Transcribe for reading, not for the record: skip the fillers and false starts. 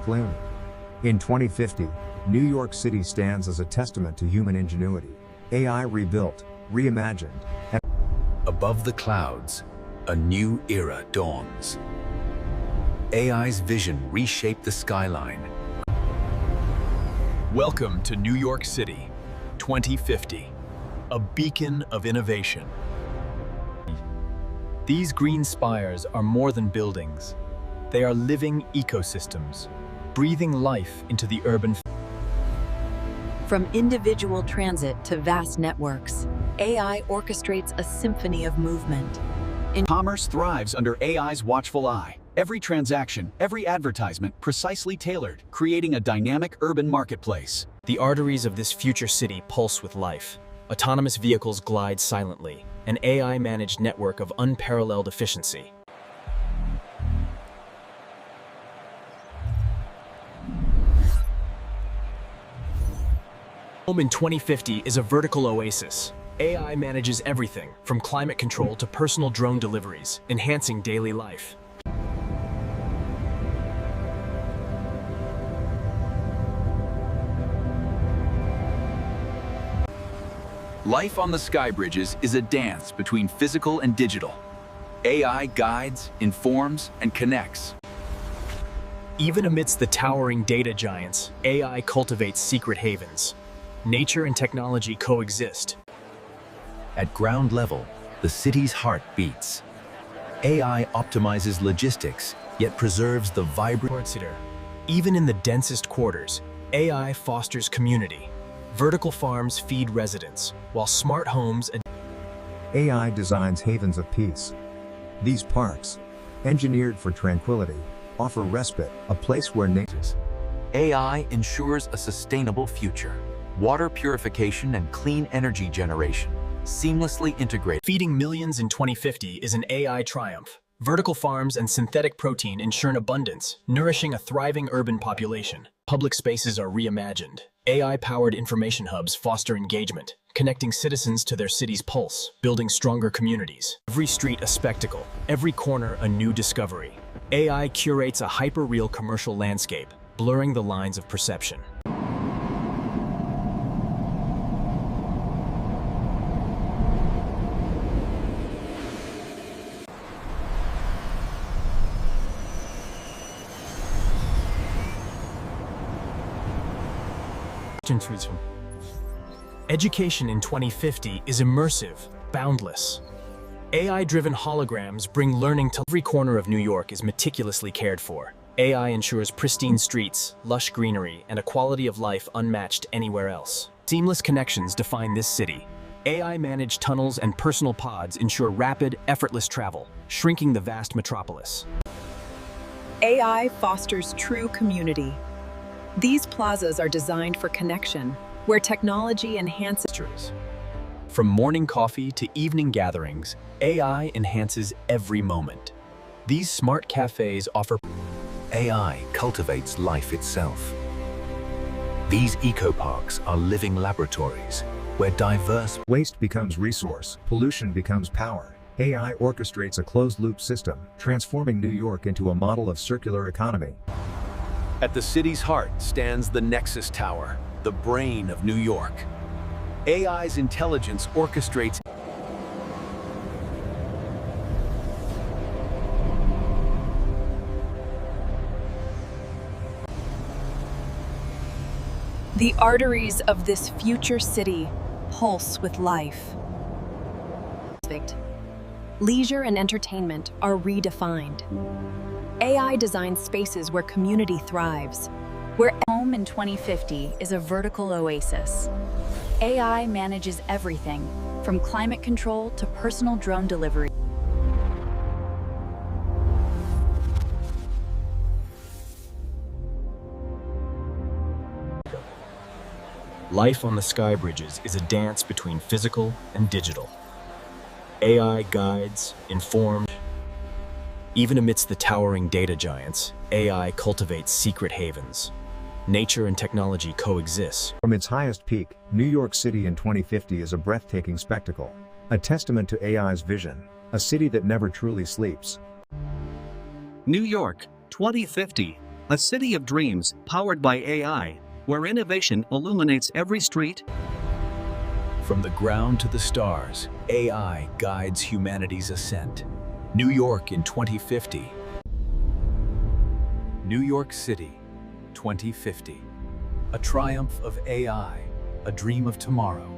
clooney. In 2050, New York City stands as a testament to human ingenuity. AI rebuilt, reimagined, and Above the clouds, a new era dawns. AI's vision reshaped the skyline. Welcome to New York City, 2050, a beacon of innovation. These green spires are more than buildings. They are living ecosystems, breathing life into the urban. From individual transit to vast networks, AI orchestrates a symphony of movement. Commerce thrives under AI's watchful eye. Every transaction, every advertisement precisely tailored, creating a dynamic urban marketplace. The arteries of this future city pulse with life. Autonomous vehicles glide silently, an AI-managed network of unparalleled efficiency. Home in 2050 is a vertical oasis. AI manages everything, from climate control to personal drone deliveries, enhancing daily life. Life on the sky bridges is a dance between physical and digital. AI guides, informs, and connects. Even amidst the towering data giants, AI cultivates secret havens. Nature and technology coexist. At ground level, the city's heart beats. AI optimizes logistics, yet preserves the vibrant. Even in the densest quarters, AI fosters community. Vertical farms feed residents, while smart homes and AI designs havens of peace. These parks, engineered for tranquility, offer respite, a place where nature. AI ensures a sustainable future. Water purification and clean energy generation seamlessly integrate. Feeding millions in 2050 is an AI triumph. Vertical farms and synthetic protein ensure an abundance, nourishing a thriving urban population. Public spaces are reimagined. AI-powered information hubs foster engagement, connecting citizens to their city's pulse, building stronger communities. Every street a spectacle, every corner a new discovery. AI curates a hyper-real commercial landscape, blurring the lines of perception. Education in 2050 is immersive, boundless. AI-driven holograms bring learning to every corner of New York is meticulously cared for. AI ensures pristine streets, lush greenery, and a quality of life unmatched anywhere else. Seamless connections define this city. AI-managed tunnels and personal pods ensure rapid, effortless travel, shrinking the vast metropolis. AI fosters true community. These plazas are designed for connection, where technology enhances. From morning coffee to evening gatherings, AI enhances every moment. These smart cafes offer. AI cultivates life itself. These eco-parks are living laboratories where diverse waste becomes resource, pollution becomes power. AI orchestrates a closed-loop system, transforming New York into a model of circular economy. At the city's heart stands the Nexus Tower, the brain of New York. AI's intelligence orchestrates. The arteries of this future city pulse with life. Leisure and entertainment are redefined. AI designs spaces where community thrives. Where home in 2050 is a vertical oasis. AI manages everything, from climate control to personal drone delivery. Life on the sky bridges is a dance between physical and digital. AI guides, informs. Even amidst the towering data giants, AI cultivates secret havens. Nature and technology coexist. From its highest peak, New York City in 2050 is a breathtaking spectacle, a testament to AI's vision, a city that never truly sleeps. New York, 2050, A city of dreams, powered by AI, where innovation illuminates every street. From the ground to the stars, AI guides humanity's ascent. New York in 2050. New York City, 2050. A triumph of AI, a dream of tomorrow.